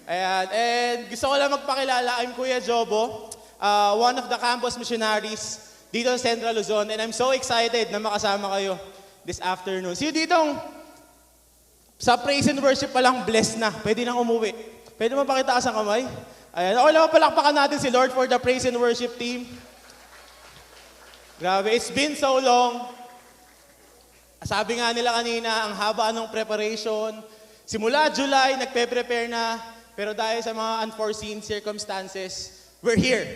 Ayan, and gusto ko lang magpakilala, I'm Kuya Jobo, one of the campus missionaries dito sa Central Luzon, and I'm so excited na makasama kayo this afternoon. Sino ditong sa praise and worship palang blessed na, pwede nang umuwi. Pwede mo pakitaas ang kamay? Ayan, okay lang, palakpakan natin si Lord for the praise and worship team. Grabe, it's been so long. Sabi nga nila kanina, ang haba ng preparation. Simula July, nagpe-prepare na. Pero dahil sa mga unforeseen circumstances, we're here.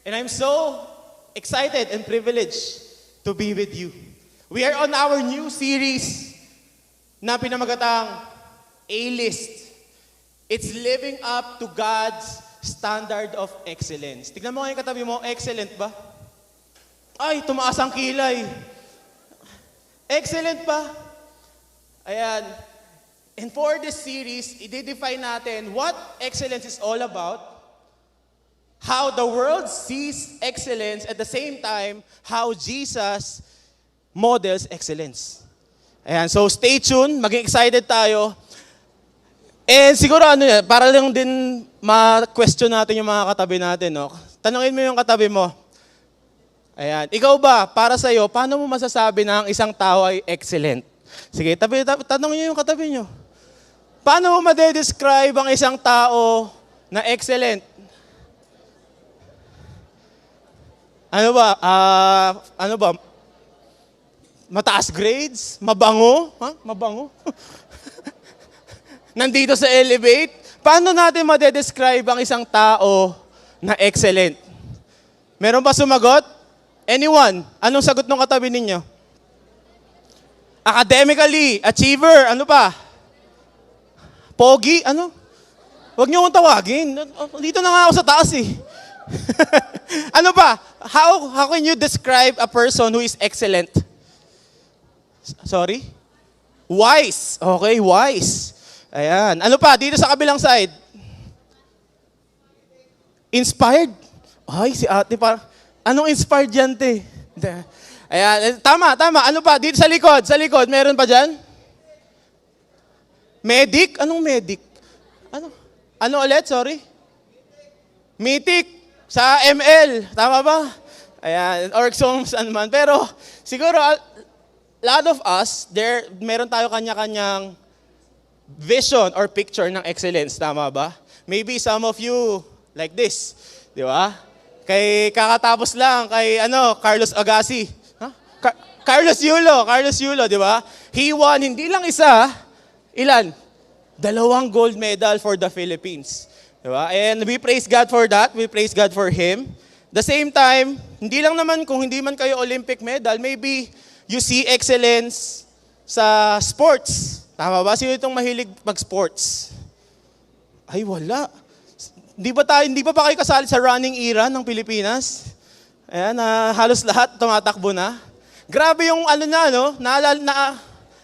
And I'm so excited and privileged to be with you. We are on our new series na pinamagatang A-List. It's living up to God's standard of excellence. Tignan mo ngayon katabi mo, excellent ba? Ay, tumaas ang kilay. Excellent ba? Ayan. And for this series, i-define natin what excellence is all about, how the world sees excellence, at the same time, how Jesus models excellence. Ayan, so stay tuned, maging excited tayo. And siguro para lang din ma-question natin yung mga katabi natin, no? Tanungin mo yung katabi mo. Ayan, ikaw ba, para sa'yo, paano mo masasabi na ang isang tao ay excellent? Sige, tanongin niyo yung katabi niyo. Paano mo ma-describe ang isang tao na excellent? Ano ba? Mataas grades? Mabango? Ha? Mabango? Nandito sa Elevate? Paano natin ma-describe ang isang tao na excellent? Meron ba sumagot? Anyone? Anong sagot ng katabi ninyo? Academically, achiever, ano pa? Pogi, ano? Huwag niyo akong tawagin. Dito na nga ako sa taas eh. Ano ba? How can you describe a person who is excellent? Sorry? Wise. Okay, wise. Ayan. Ano pa? Dito sa kabilang side. Inspired? Ay, si ate parang, anong inspired yan, te? Ayan. Tama. Ano pa? Dito sa likod. Meron pa dyan? Medic? Anong medic? Ano ulit? Sorry? Mythic. Sa ML. Tama ba? Ayan. Or kung saan man. Pero siguro, a lot of us, meron tayo kanya-kanyang vision or picture ng excellence. Tama ba? Maybe some of you like this. Di ba? Kakatapos lang kay Carlos Agassi. Huh? Carlos Yulo, di ba? He won hindi lang isa, ilan? 2 gold medal for the Philippines. Diba? And we praise God for that. We praise God for him. The same time, hindi lang naman kung hindi man kayo Olympic medal, maybe you see excellence sa sports. Tama ba? Sino itong mahilig mag-sports? Ay, wala. Hindi ba kayo kasali sa running era ng Pilipinas? Ayan, halos lahat tumatakbo na. Grabe yung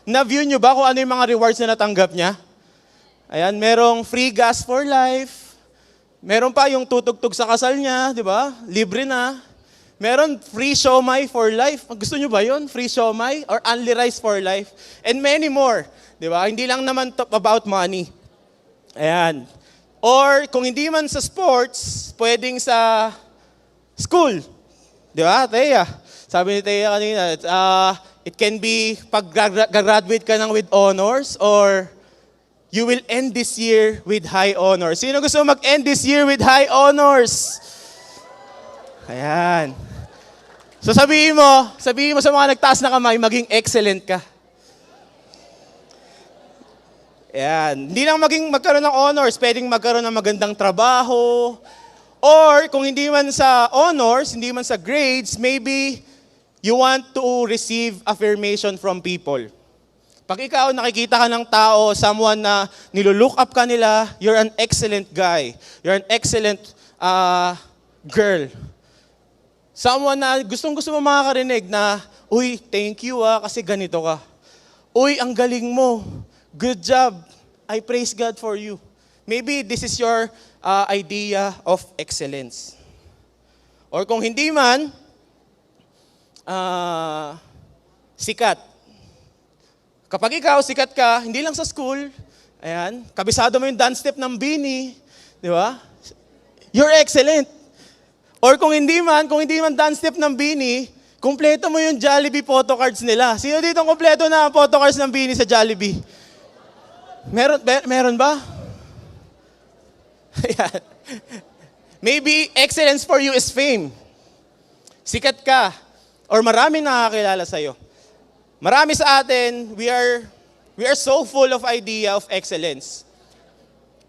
na-view nyo ba kung ano yung mga rewards na natanggap niya? Ayan, merong free gas for life. Meron pa yung tutugtog sa kasal niya, di ba? Libre na. Meron free siomai for life. Gusto nyo ba yun? Free siomai or only rice for life? And many more. Di ba? Hindi lang naman about money. Ayan. Or kung hindi man sa sports, pwedeng sa school. Di ba, Thea? Sabi ni Thea kanina, it can be pag-graduate ka ng with honors or you will end this year with high honors. Sino gusto mag-end this year with high honors? Ayan. So sabihin mo sa mga nagtaas na kamay, maging excellent ka. Ayan. Hindi lang magkaroon ng honors, pwedeng magkaroon ng magandang trabaho. Or kung hindi man sa honors, hindi man sa grades, maybe you want to receive affirmation from people. Pag ikaw nakikita ka ng tao, someone na nilulook up ka nila, you're an excellent guy. You're an excellent girl. Someone na gustong-gusto mo makakarinig na, uy, thank you kasi ganito ka. Uy, ang galing mo. Good job. I praise God for you. Maybe this is your idea of excellence. Or kung hindi man, sikat. Kapag ikaw, sikat ka, hindi lang sa school, Ayan, kabisado mo yung dance step ng Bini, di ba? You're excellent. Or kung hindi man dance step ng Bini, kumpleto mo yung Jollibee photo cards nila. Sino dito kumpleto na ang photo cards ng Bini sa Jollibee? Meron ba? Ayan. Maybe excellence for you is fame. Sikat ka, or maraming nakakilala sa'yo. Marami sa atin, we are so full of idea of excellence.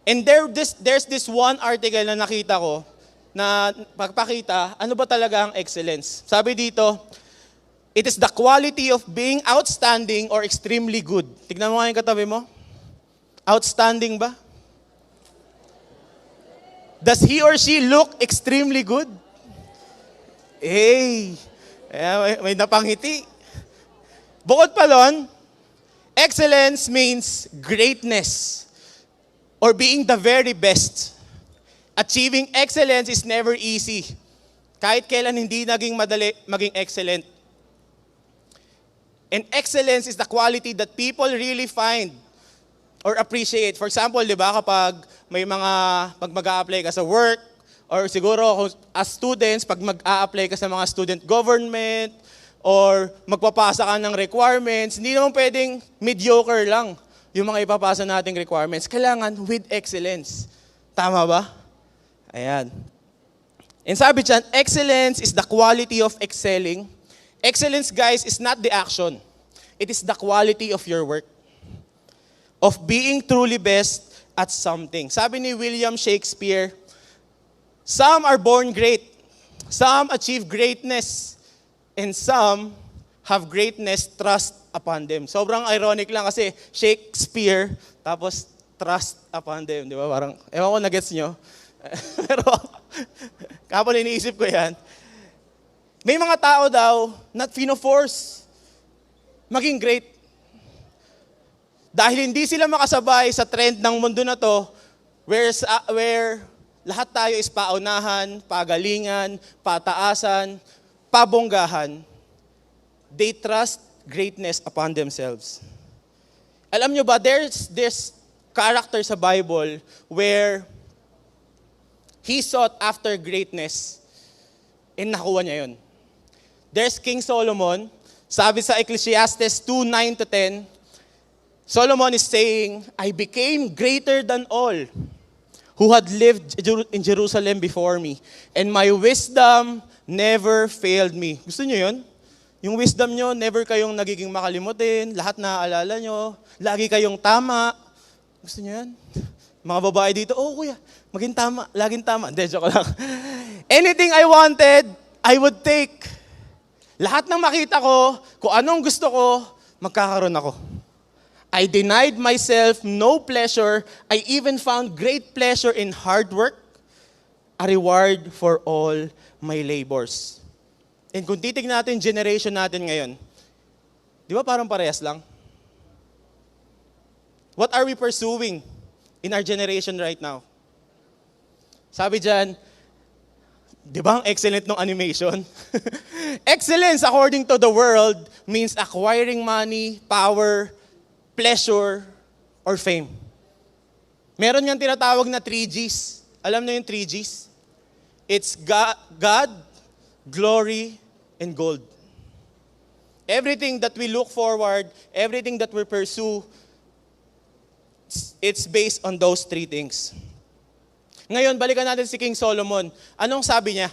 And there's this one article na nakita ko na pagpakita, ano ba talaga ang excellence? Sabi dito, it is the quality of being outstanding or extremely good. Tignan mo nga yung katabi mo. Outstanding ba? Does he or she look extremely good? Hey, may napangiti. Bukod pa doon, excellence means greatness or being the very best. Achieving excellence is never easy. Kahit kailan hindi naging madali maging excellent. And excellence is the quality that people really find or appreciate. For example, di ba, kapag may pag mag-a-apply ka sa work, or siguro as students, pag mag-a-apply ka sa mga student government, or magpapasa ka ng requirements, hindi naman pwedeng mediocre lang yung mga ipapasa nating requirements. Kailangan with excellence. Tama ba? Ayan. And sabi dyan, excellence is the quality of excelling. Excellence, guys, is not the action. It is the quality of your work. Of being truly best at something. Sabi ni William Shakespeare, some are born great, some achieve greatness, and some have greatness thrust upon them. Sobrang ironic lang kasi Shakespeare, tapos trust upon them. Di ba? Parang, ewan ko na-gets nyo. Pero, kapag iniisip ko yan, may mga tao daw na fino-force maging great. Dahil hindi sila makasabay sa trend ng mundo na to, where lahat tayo is paunahan, pagalingan, pataasan, pabonggahan, they trust greatness upon themselves. Alam nyo ba, there's character sa Bible where he sought after greatness and nakuha niya yun. There's King Solomon, sabi sa Ecclesiastes 2:9-10, Solomon is saying, I became greater than all who had lived in Jerusalem before me, and my wisdom never failed me. Gusto niyo yun? Yung wisdom nyo, never kayong nagiging makalimutin, lahat naaalala nyo, lagi kayong tama. Gusto niyo yan? Mga babae dito, oh kuya, maging tama, laging tama. Hindi, joke lang. Anything I wanted, I would take. Lahat ng makita ko, kung anong gusto ko, magkakaroon ako. I denied myself no pleasure. I even found great pleasure in hard work, a reward for all my labors. And kung titignan natin generation natin ngayon, di ba parang parehas lang? What are we pursuing in our generation right now? Sabi dyan, di ba ang excellent ng animation? Excellence according to the world means acquiring money, power, pleasure, or fame. Meron niyang tinatawag na 3Gs. Alam niyo yung 3Gs? It's God, glory, and gold. Everything that we look forward, everything that we pursue, it's based on those three things. Ngayon, balikan natin si King Solomon. Anong sabi niya?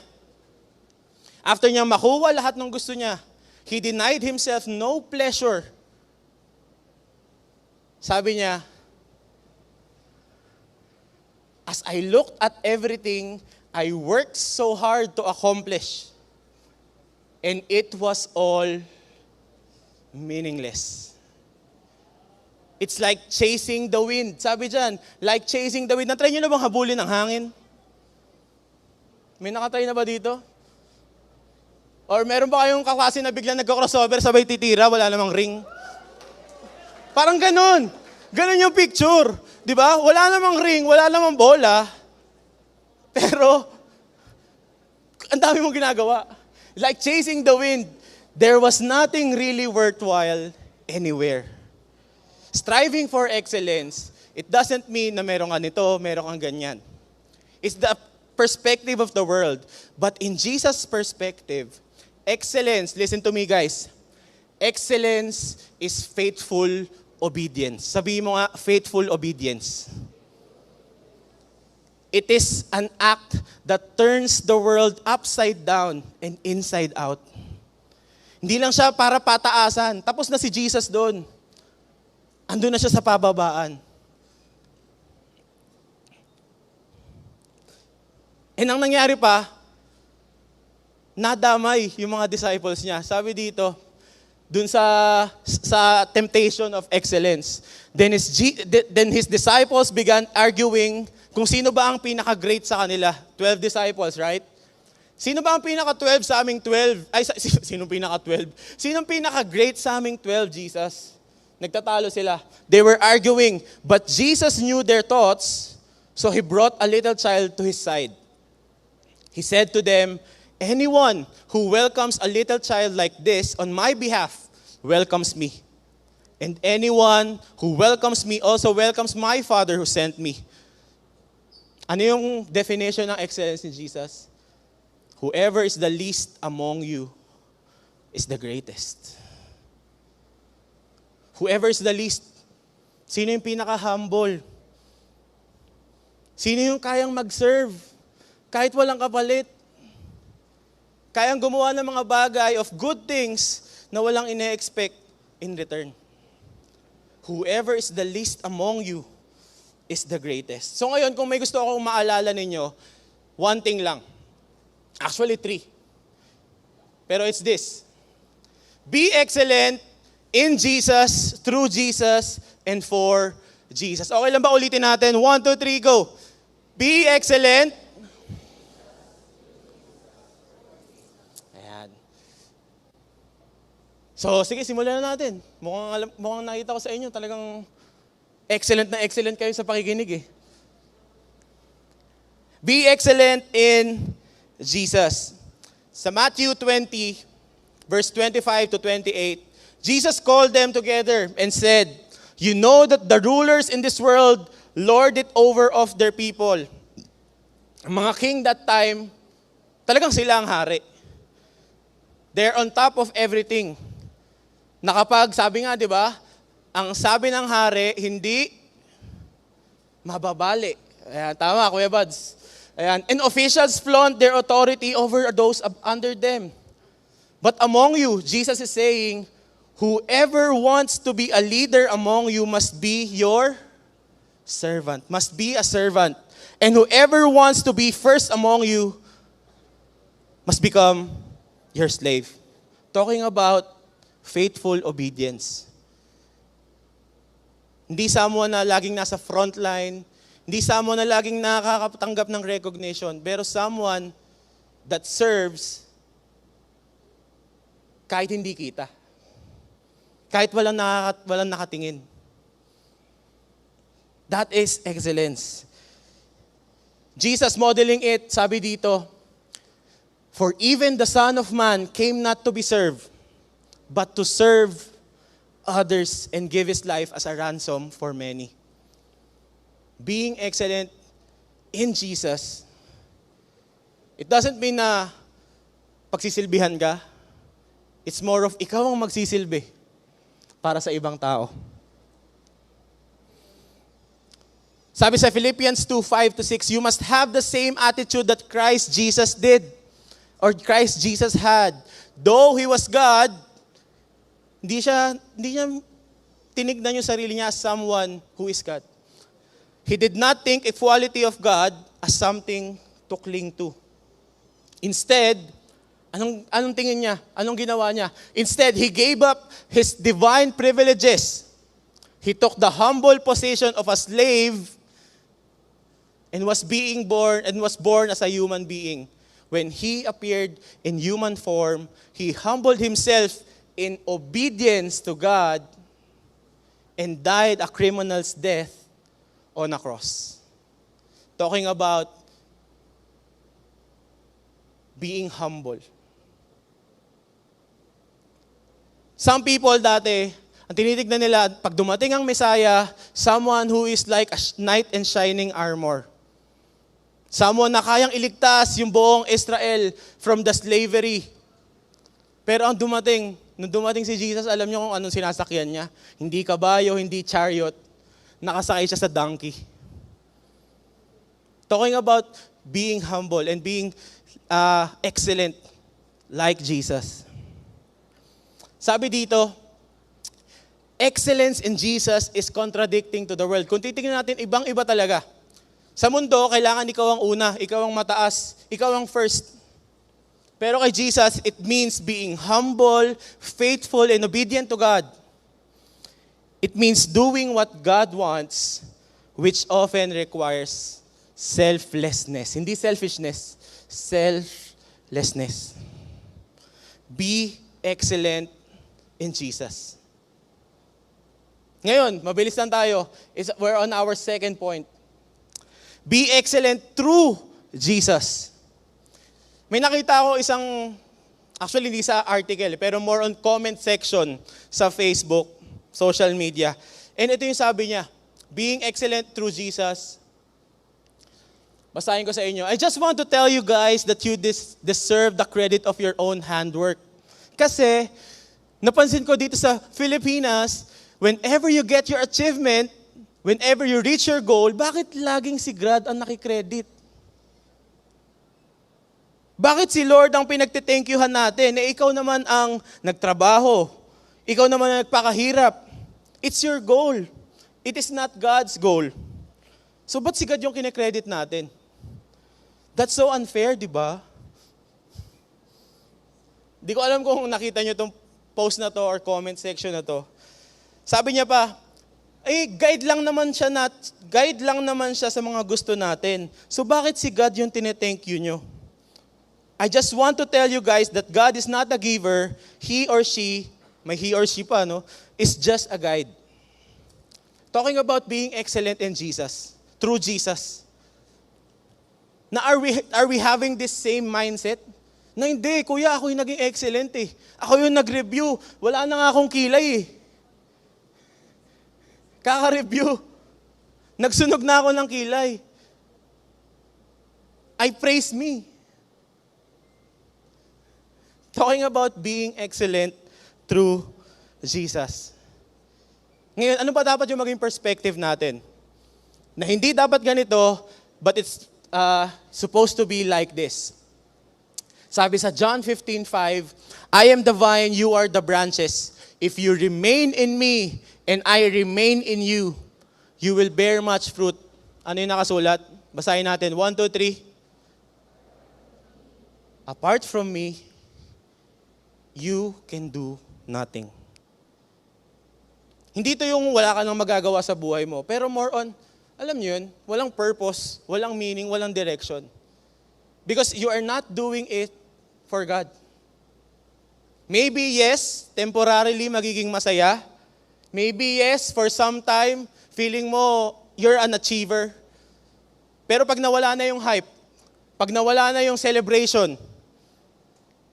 After niya makuha lahat ng gusto niya, he denied himself no pleasure. Sabi niya, as I looked at everything, I worked so hard to accomplish, and it was all meaningless. It's like chasing the wind. Sabi dyan, like chasing the wind. Natry nyo na bang habulin ang hangin? May nakatry na ba dito? Or meron ba kayong kaklase na biglang nagko-crossover sabay titira, wala namang ring? Parang ganun. Ganun yung picture. Di ba? Wala namang ring, wala namang bola. Pero, ang dami mong ginagawa. Like chasing the wind, there was nothing really worthwhile anywhere. Striving for excellence It doesn't mean na meron ka nito, meron kang ganyan. It's the perspective of the world. But in Jesus' perspective, excellence, listen to me guys, excellence is faithful obedience. Sabihin mo nga, faithful obedience. It is an act that turns the world upside down and inside out. Hindi lang siya para pataasan. Tapos na si Jesus doon. Andun na siya sa pababaan. And ang nangyari pa, nadamay yung mga disciples niya. Sabi dito, dun sa temptation of excellence. Then his disciples began arguing kung sino ba ang pinaka-great sa kanila. 12 disciples, right? Sino ba ang pinaka-12 sa aming 12? Ay, sino pinaka-12? Sino ang pinaka-great sa aming 12, Jesus? Nagtatalo sila. They were arguing, but Jesus knew their thoughts, so He brought a little child to His side. He said to them, anyone who welcomes a little child like this on my behalf welcomes me. And anyone who welcomes me also welcomes my Father who sent me. Ano yung definition ng excellence ni Jesus? Whoever is the least among you is the greatest. Whoever is the least. Sino yung pinaka-humble? Sino yung kayang mag-serve? Kahit walang kapalit. Kayang gumawa ng mga bagay of good things na walang ine-expect in return. Whoever is the least among you is the greatest. So ngayon, kung may gusto akong maalala ninyo, one thing lang. Actually, 3. Pero it's this. Be excellent in Jesus, through Jesus, and for Jesus. Okay lang ba ulitin natin? 1, 2, 3, go. Be excellent. Ayan. So, sige, simulan na natin. Mukhang nakita ko sa inyo, talagang excellent na excellent kayo sa pakikinig eh. Be excellent in Jesus. Sa Matthew 20, verse 25 to 28, Jesus called them together and said, you know that the rulers in this world lord it over of their people. Ang mga king that time, talagang sila ang hari. They're on top of everything. Nakapag, sabi nga, di ba, ang sabi ng hari, hindi mababali. Ayan, tama, Kuya Buds. Ayan. And officials flaunt their authority over those under them. But among you, Jesus is saying, whoever wants to be a leader among you must be your servant. Must be a servant. And whoever wants to be first among you must become your slave. Talking about faithful obedience. Hindi someone na laging nasa front line, hindi someone na laging nakakatanggap ng recognition, pero someone that serves kahit hindi kita. Kahit walang nakatingin. That is excellence. Jesus modeling it, sabi dito, for even the Son of Man came not to be served, but to serve others and give His life as a ransom for many. Being excellent in Jesus, it doesn't mean na pagsisilbihan ka. It's more of ikaw ang magsisilbi para sa ibang tao. Sabi sa Philippians 2:5-6, you must have the same attitude that Christ Jesus did, or Christ Jesus had. Though He was God, hindi niya tinignan yung sarili niya as someone who is God. He did not think equality of God as something to cling to. Instead, anong tingin niya? Anong ginawa niya? Instead, He gave up His divine privileges. He took the humble position of a slave and was born as a human being. When He appeared in human form, He humbled Himself in obedience to God and died a criminal's death on a cross. Talking about being humble. Some people dati, Ang tinitignan nila, pag dumating ang Messiah, someone who is like a knight in shining armor. Someone na kayang iligtas yung buong Israel from the slavery. Pero nung dumating si Jesus, alam niyo kung anong sinasakyan niya? Hindi kabayo, hindi chariot. Nakasakay siya sa donkey. Talking about being humble and being excellent like Jesus. Sabi dito, excellence in Jesus is contradicting to the world. Kung titingnan natin, ibang-iba talaga. Sa mundo, kailangan ikaw ang una, ikaw ang mataas, ikaw ang first. Pero kay Jesus, it means being humble, faithful, and obedient to God. It means doing what God wants, which often requires selflessness. Hindi selfishness, selflessness. Be excellent in Jesus. Ngayon, mabilis lang tayo. We're on our second point. Be excellent through Jesus. May nakita ako actually hindi sa article, pero more on comment section sa Facebook, social media. And ito yung sabi niya, being excellent through Jesus. Basahin ko sa inyo. I just want to tell you guys that you deserve the credit of your own handwork. Kasi, napansin ko dito sa Pilipinas, whenever you get your achievement, whenever you reach your goal, bakit laging si God ang nakikredit? Bakit si Lord ang pinagtithankyuhan natin? Ikaw naman ang nagtrabaho. Ikaw naman ang nagpakahirap. It's your goal. It is not God's goal. So ba't si God yung kinekredit natin? That's so unfair, di ba? Di ko alam kung nakita nyo itong post na to or comment section na to. Sabi niya pa, guide lang naman siya sa mga gusto natin. So bakit si God yung tinethank you nyo? I just want to tell you guys that God is not a giver. He or she, may he or she pa, no? Is just a guide. Talking about being excellent in Jesus, through Jesus. Na are we having this same mindset? Na hindi, kuya, ako yung naging excellent eh. Ako yung nag-review. Wala na nga akong kilay eh. Kaka-review. Nagsunog na ako ng kilay. I praise me. Talking about being excellent through Jesus. Ngayon, ano ba dapat yung maging perspective natin? Na hindi dapat ganito, but it's supposed to be like this. Sabi sa John 15:5, I am the vine, you are the branches. If you remain in me, and I remain in you, you will bear much fruit. Ano yung nakasulat? Basahin natin. 1, 2, 3. Apart from me, you can do nothing. Hindi ito yung wala ka nang magagawa sa buhay mo. Pero more on, alam niyo yun, walang purpose, walang meaning, walang direction. Because you are not doing it for God. Maybe yes, temporarily magiging masaya. Maybe yes, for some time, feeling mo you're an achiever. Pero pag nawala na yung hype, pag nawala na yung celebration,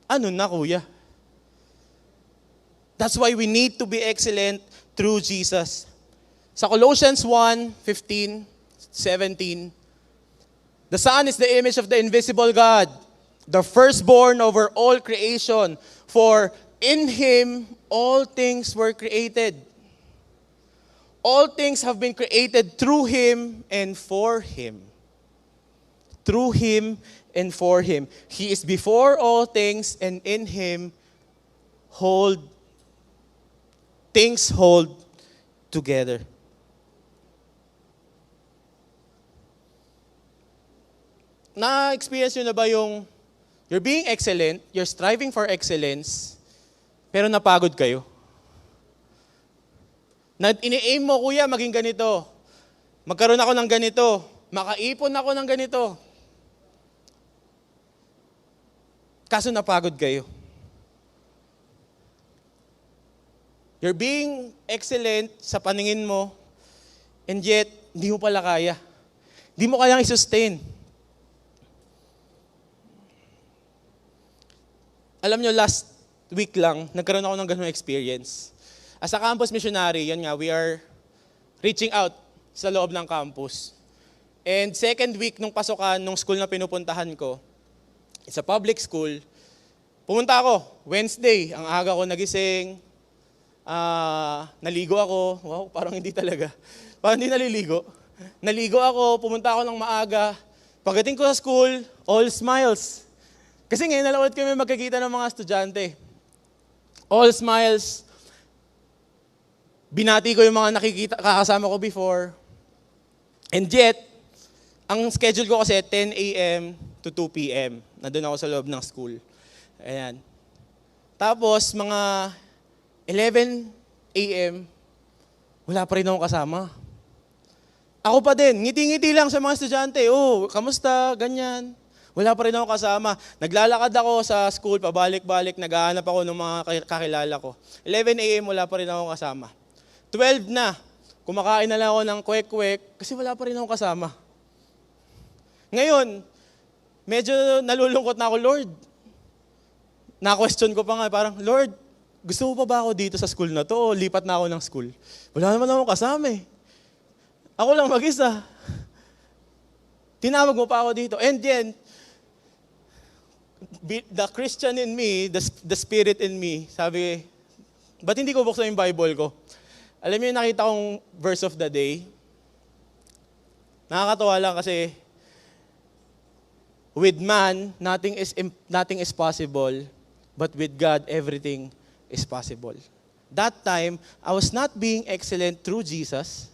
ano na kuya? That's why we need to be excellent through Jesus. Sa Colossians 1:15, 17, the Son is the image of the invisible God, the firstborn over all creation, for in Him all things were created. All things have been created through Him and for Him. Through Him and for Him. He is before all things, and in Him things hold together. Na-experience nyo na ba yung you're being excellent, you're striving for excellence, pero napagod kayo? Ini-aim mo, kuya, maging ganito. Magkaroon ako ng ganito. Makaipon ako ng ganito. Kaso napagod kayo. You're being excellent sa paningin mo, and yet, hindi mo pala kaya. Hindi mo kayang i-sustain. Alam nyo, last week lang, nagkaroon ako ng ganung experience. As a campus missionary, yun nga, we are reaching out sa loob ng campus. And second week nung pasukan, nung school na pinupuntahan ko, it's a public school, pumunta ako, Wednesday, ang aga ko nagising, naligo ako, wow, parang hindi talaga, parang hindi naliligo. Naligo ako, pumunta ako ng maaga, pagdating ko sa school, all smiles. Kasi ngayon nalawad kami magkikita ng mga estudyante. All smiles. Binati ko yung mga kakasama ko before. And yet, ang schedule ko kasi 10 a.m. to 2 p.m. Nandun ako sa loob ng school. Ayan. Tapos, mga 11 a.m., wala pa rin akong kasama. Ako pa din, ngiti-ngiti lang sa mga estudyante. Oh, kamusta? Ganyan. Wala pa rin akong kasama. Naglalakad ako sa school, pabalik-balik, naghahanap ako ng mga kakilala ko. 11 a.m., wala pa rin akong kasama. 12 na, kumakain na lang ako ng kwek-kwek kasi wala pa rin akong kasama. Ngayon, medyo nalulungkot na ako, Lord. Na-question ko pa nga, parang, Lord, gusto mo pa ba ako dito sa school na to o lipat na ako ng school? Wala naman akong kasama eh. Ako lang mag-isa. Tinawag mo pa ako dito. And then, the Christian in me, the spirit in me, sabi, ba't hindi ko buksan yung Bible ko? Alam niyo yung nakita kong verse of the day? Nakakatawa lang kasi, with man, nothing is possible, but with God, everything is possible. That time, I was not being excellent through Jesus.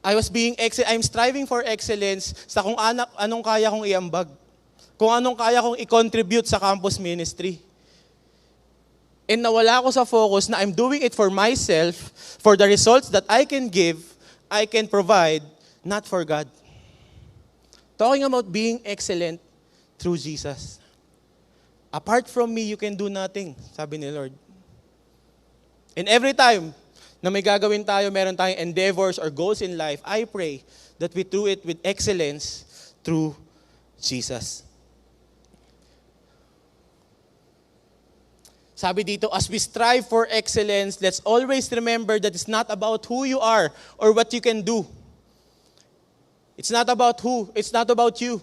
I'm striving for excellence sa kung anong kaya kong iambag. Kung anong kaya kong i-contribute sa campus ministry. And nawala ako sa focus na I'm doing it for myself, for the results that I can give, I can provide, not for God. Talking about being excellent through Jesus. Apart from me, you can do nothing, sabi ni Lord. And every time na may gagawin tayo, meron tayong endeavors or goals in life, I pray that we do it with excellence through Jesus. Sabi dito, as we strive for excellence, let's always remember that it's not about who you are or what you can do. It's not about it's not about you.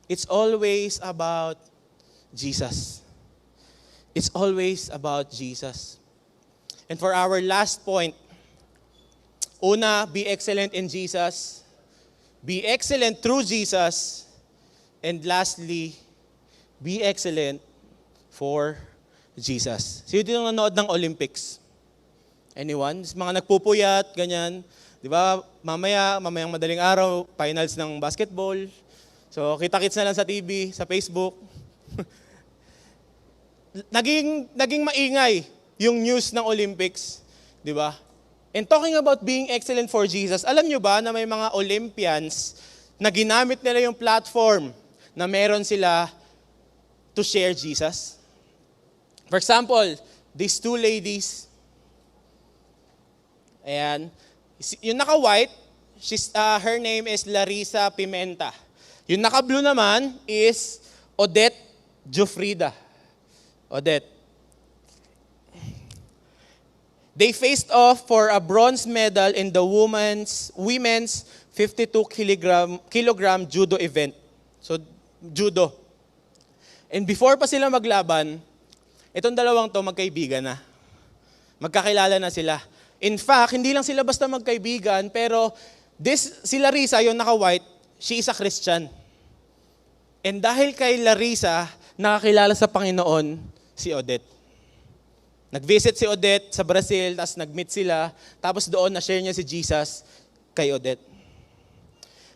It's always about Jesus. It's always about Jesus. And for our last point, una, be excellent in Jesus. Be excellent through Jesus. And lastly, be excellent for Jesus. Sino dito nanonood ng Olympics? Anyone? Mga nagpupuyat, ganyan. Di ba? Mamayang madaling araw, finals ng basketball. So, kita-kits na lang sa TV, sa Facebook. naging maingay yung news ng Olympics. Di ba? And talking about being excellent for Jesus, alam nyo ba na may mga Olympians na ginamit nila yung platform na meron sila to share Jesus? For example, these two ladies, ayan, yung naka-white, her name is Larissa Pimenta. Yung naka-blue naman is Odette Jufrida. Odette. They faced off for a bronze medal in the women's 52 kilogram judo event. So, judo. And before pa sila maglaban, itong dalawang to magkaibigan na. Magkakilala na sila. In fact, hindi lang sila basta magkaibigan, pero si Larissa, yung naka-white, she is a Christian. And dahil kay Larissa, nakakilala sa Panginoon si Odette. Nag-visit si Odette sa Brazil, tapos nag-meet sila, tapos doon na-share niya si Jesus kay Odette.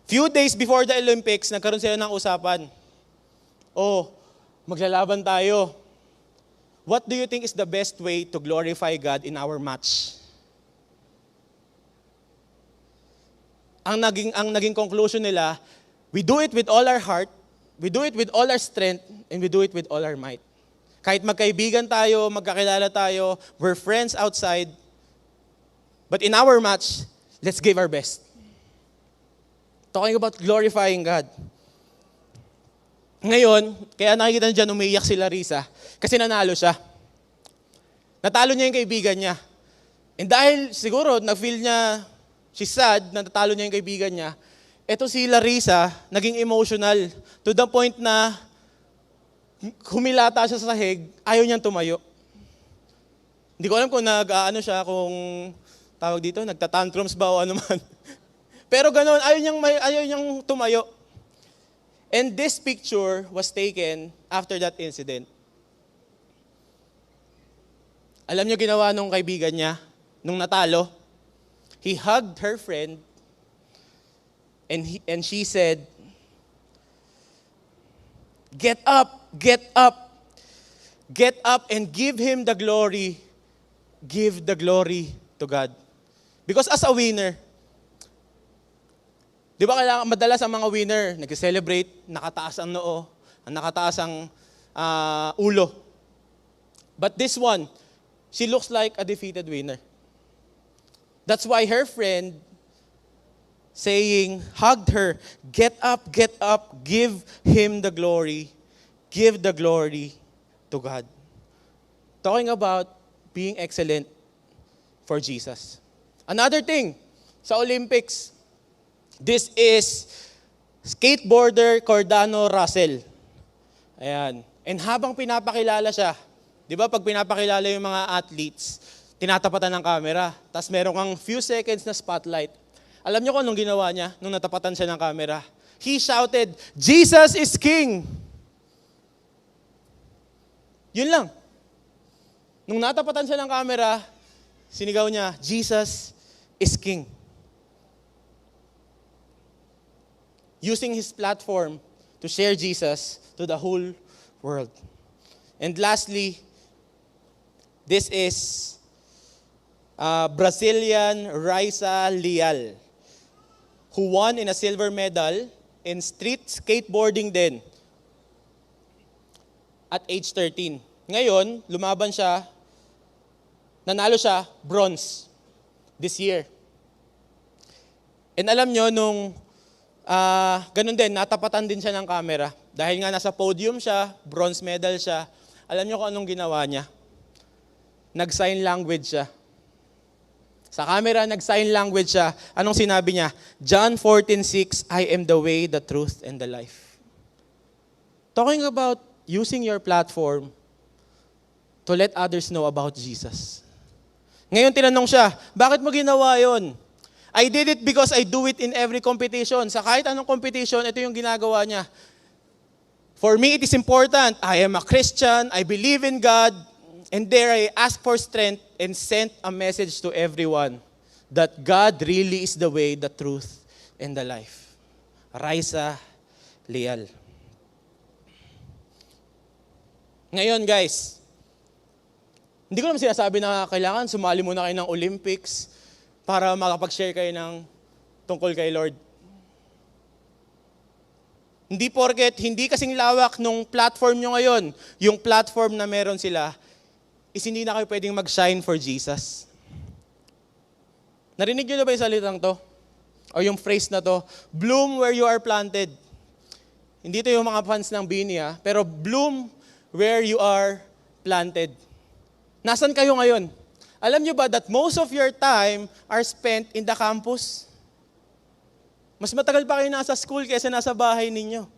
Few days before the Olympics, nagkaroon sila ng usapan. Oh, maglalaban tayo. What do you think is the best way to glorify God in our match? Ang naging conclusion nila, we do it with all our heart, we do it with all our strength, and we do it with all our might. Kahit magkaibigan tayo, magkakilala tayo, we're friends outside, but in our match, let's give our best. Talking about glorifying God. Ngayon, kaya nakikita niyo dyan, umiiyak si Larissa kasi nanalo siya. Natalo niya yung kaibigan niya. And dahil siguro nag-feel niya, she's sad, natatalo niya yung kaibigan niya, eto si Larissa, naging emotional to the point na humilata siya sa sahig, ayaw niyang tumayo. Hindi ko alam kung siya, kung tawag dito, nagtatantrums ba o ano man. Pero ganoon, ayaw niyang tumayo. And this picture was taken after that incident. Alam niyo ginawa nung kaibigan niya, nung natalo? He hugged her friend and she said, "Get up, get up, get up and give him the glory. Give the glory to God." Because as a winner, di ba madalas ang mga winner, nag-celebrate, nakataas ang noo, nakataas ang ulo. But this one, she looks like a defeated winner. That's why her friend hugged her, get up, give him the glory, give the glory to God. Talking about being excellent for Jesus. Another thing, sa Olympics, this is skateboarder Cordano Russell. Ayan. And habang pinapakilala siya, di ba pag pinapakilala yung mga athletes, tinatapatan ng camera. Tapos meron kang few seconds na spotlight. Alam niyo kung anong ginawa niya nung natapatan siya ng camera? He shouted, "Jesus is King!" Yun lang. Nung natapatan siya ng camera, sinigaw niya, "Jesus is King." Using his platform to share Jesus to the whole world. And lastly, this is Brazilian Raisa Leal, who won in a silver medal in street skateboarding din at age 13. Ngayon, lumaban siya, nanalo siya, bronze this year. And alam nyo, nung ganun din, natapatan din siya ng camera. Dahil nga nasa podium siya, bronze medal siya, alam nyo kung anong ginawa niya? Nag-sign language siya. Sa camera, nag-sign language siya. Anong sinabi niya? John 14:6, "I am the way, the truth, and the life." Talking about using your platform to let others know about Jesus. Ngayon tinanong siya, bakit mo ginawa yon? I did it because I do it in every competition. Sa kahit anong competition, ito yung ginagawa niya. For me, it is important. I am a Christian. I believe in God. And there I ask for strength and sent a message to everyone that God really is the way, the truth, and the life. Raisa Leal. Ngayon guys, hindi ko naman sinasabi na kailangan sumali muna kayo ng Olympics para makapag-share kayo ng tungkol kay Lord. Hindi porket, hindi kasing lawak nung platform nyo ngayon, yung platform na meron sila, is hindi na kayo pwedeng mag-shine for Jesus. Narinig nyo na ba yung salitang to? O yung phrase na to, bloom where you are planted. Hindi to yung mga fans ng Bini, pero bloom where you are planted. Nasaan kayo ngayon? Alam nyo ba that most of your time are spent in the campus? Mas matagal pa kayo nasa school kaysa nasa bahay ninyo.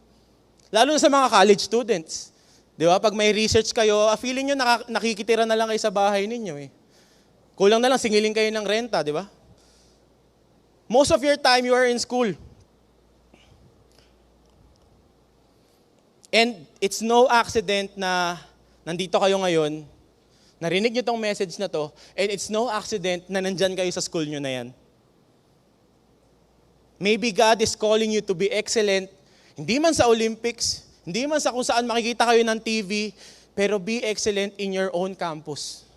Lalo na sa mga college students. Di ba? Pag may research kayo, feeling nyo nakikitira na lang kayo sa bahay ninyo. Kulang na lang, singiling kayo ng renta, di ba? Most of your time, you are in school. And it's no accident na nandito kayo ngayon, narinig nyo tong message na to, and it's no accident na nandyan kayo sa school nyo na yan. Maybe God is calling you to be excellent, hindi man sa Olympics, hindi man sa kung saan makikita kayo ng TV, pero be excellent in your own campus.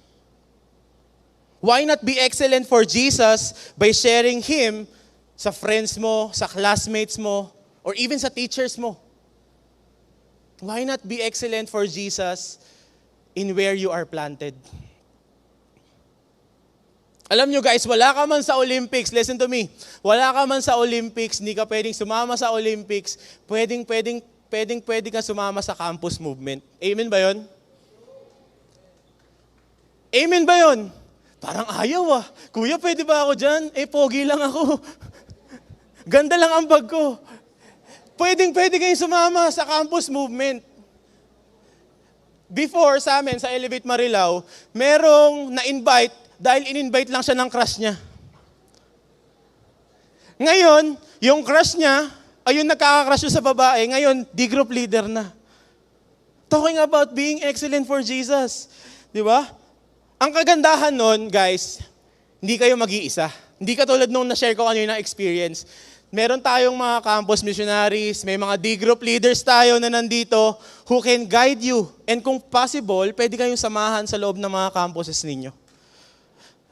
Why not be excellent for Jesus by sharing Him sa friends mo, sa classmates mo, or even sa teachers mo? Why not be excellent for Jesus in where you are planted? Alam nyo guys, wala ka man sa Olympics, listen to me, wala ka man sa Olympics, hindi ka pwedeng sumama sa Olympics, pwedeng ka sumama sa campus movement. Amen ba yun? Amen ba yun? Parang ayaw Kuya, pwede ba ako dyan? Pogi lang ako. Ganda lang ang bag ko. Pwede kayong sumama sa campus movement. Before, sa amin, sa Elevate Marilao, merong na-invite dahil in-invite lang siya ng crush niya. Ngayon, yung crush niya, ayun nagkaka-crush sa babae, ngayon, di group leader na. Talking about being excellent for Jesus. Di ba? Ang kagandahan nun, guys, hindi kayo mag-iisa. Hindi katulad nung na-share ko kanina experience. Meron tayong mga campus missionaries, may mga D-group leaders tayo na nandito who can guide you. And kung possible, pwede kayong samahan sa loob ng mga campuses ninyo.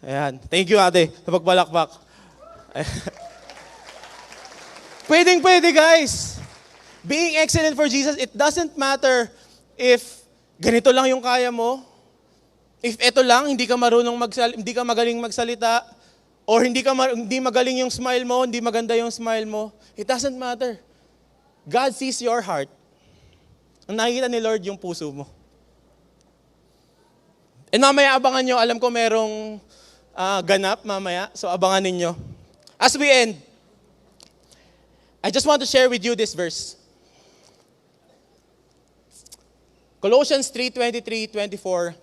Ayan. Thank you, ate, sa pagbalakbak. Pwede, guys. Being excellent for Jesus, it doesn't matter if ganito lang yung kaya mo, if eto lang, hindi ka magaling magsalita, or hindi magaling yung smile mo, hindi maganda yung smile mo, it doesn't matter. God sees your heart. Ang nakikita ni Lord yung puso mo. And mamaya abangan nyo, alam ko merong ganap mamaya, so abangan ninyo. As we end, I just want to share with you this verse. Colossians 3:23-24,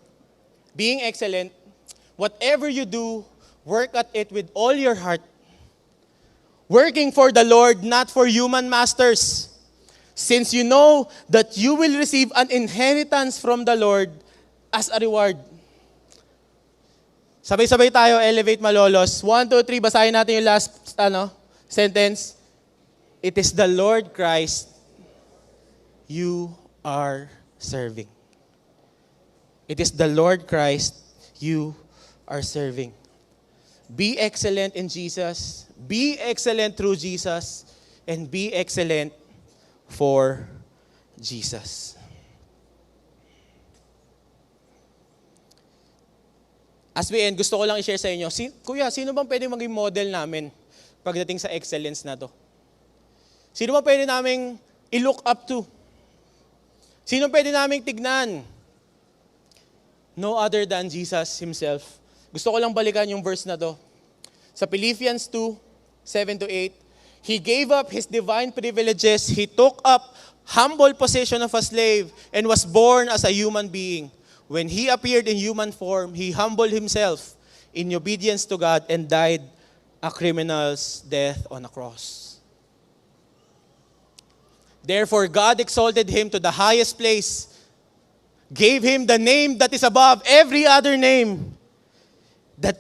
being excellent, whatever you do, work at it with all your heart, working for the Lord, not for human masters, since you know that you will receive an inheritance from the Lord as a reward. Sabay-sabay tayo, Elevate Malolos. 1, 2, 3, basahin natin yung last sentence. It is the Lord Christ you are serving. It is the Lord Christ you are serving. Be excellent in Jesus. Be excellent through Jesus. And be excellent for Jesus. As we end, gusto ko lang i-share sa inyo, Kuya, sino bang pwede maging model namin pagdating sa excellence na to? Sino bang pwede naming i-look up to? Sino pwede naming tignan? No other than Jesus Himself. Gusto ko lang balikan yung verse na to. Sa Philippians 2, 7-8, He gave up His divine privileges. He took up humble position of a slave and was born as a human being. When He appeared in human form, He humbled Himself in obedience to God and died a criminal's death on a cross. Therefore, God exalted Him to the highest place, gave Him the name that is above every other name, that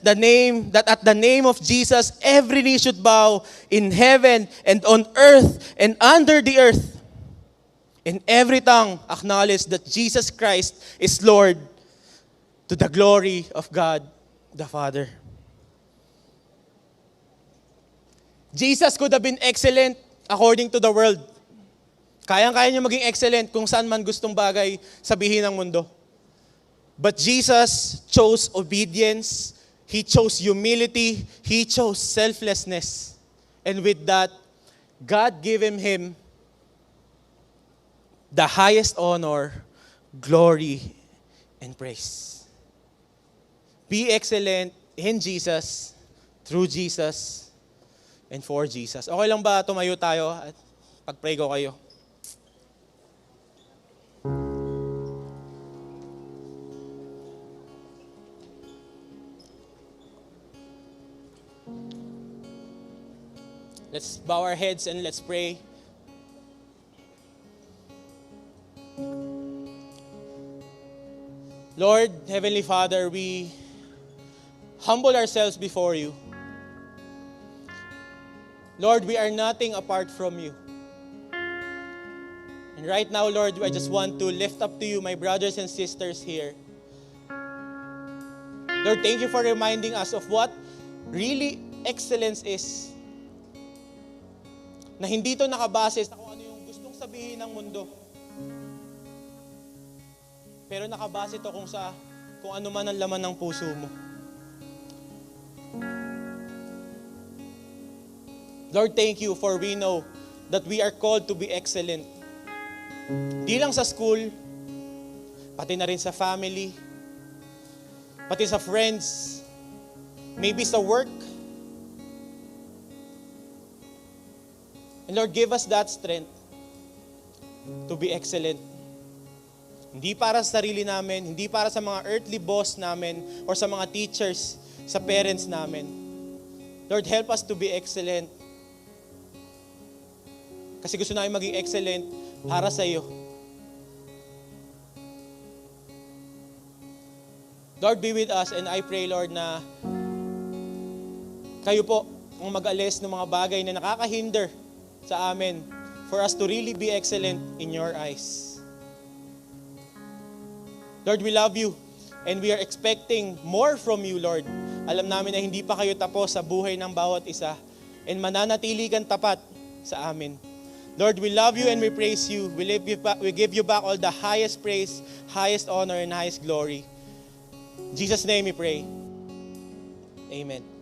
at the name of Jesus, every knee should bow in heaven and on earth and under the earth, and every tongue acknowledge that Jesus Christ is Lord, to the glory of God the Father. Jesus could have been excellent according to the world. Kayang-kaya niya maging excellent kung saan man gustong bagay sabihin ng mundo. But Jesus chose obedience, He chose humility, He chose selflessness. And with that, God gave Him the highest honor, glory, and praise. Be excellent in Jesus, through Jesus, and for Jesus. Okay lang ba tumayo tayo at pag-pray ko kayo? Let's bow our heads and let's pray. Lord, Heavenly Father, we humble ourselves before you. Lord, we are nothing apart from you. And right now, Lord, I just want to lift up to you my brothers and sisters here. Lord, thank you for reminding us of what really excellence is. Na hindi ito nakabase sa kung ano yung gustong sabihin ng mundo. Pero nakabase ito kung ano man ang laman ng puso mo. Lord, thank you for we know that we are called to be excellent. Di lang sa school, pati na rin sa family, pati sa friends, maybe sa work. And Lord, give us that strength to be excellent. Hindi para sa sarili namin, hindi para sa mga earthly boss namin, or sa mga teachers, sa parents namin. Lord, help us to be excellent. Kasi gusto namin maging excellent para sa iyo. Lord, be with us, and I pray, Lord, na kayo po ang mag-alis ng mga bagay na nakakahinder sa amin for us to really be excellent in your eyes. Lord, we love you and we are expecting more from you, Lord. Alam namin na hindi pa kayo tapos sa buhay ng bawat isa and mananatili kang tapat sa amin. Lord, we love you and we praise you. We give you back all the highest praise, highest honor, and highest glory. In Jesus' name we pray. Amen.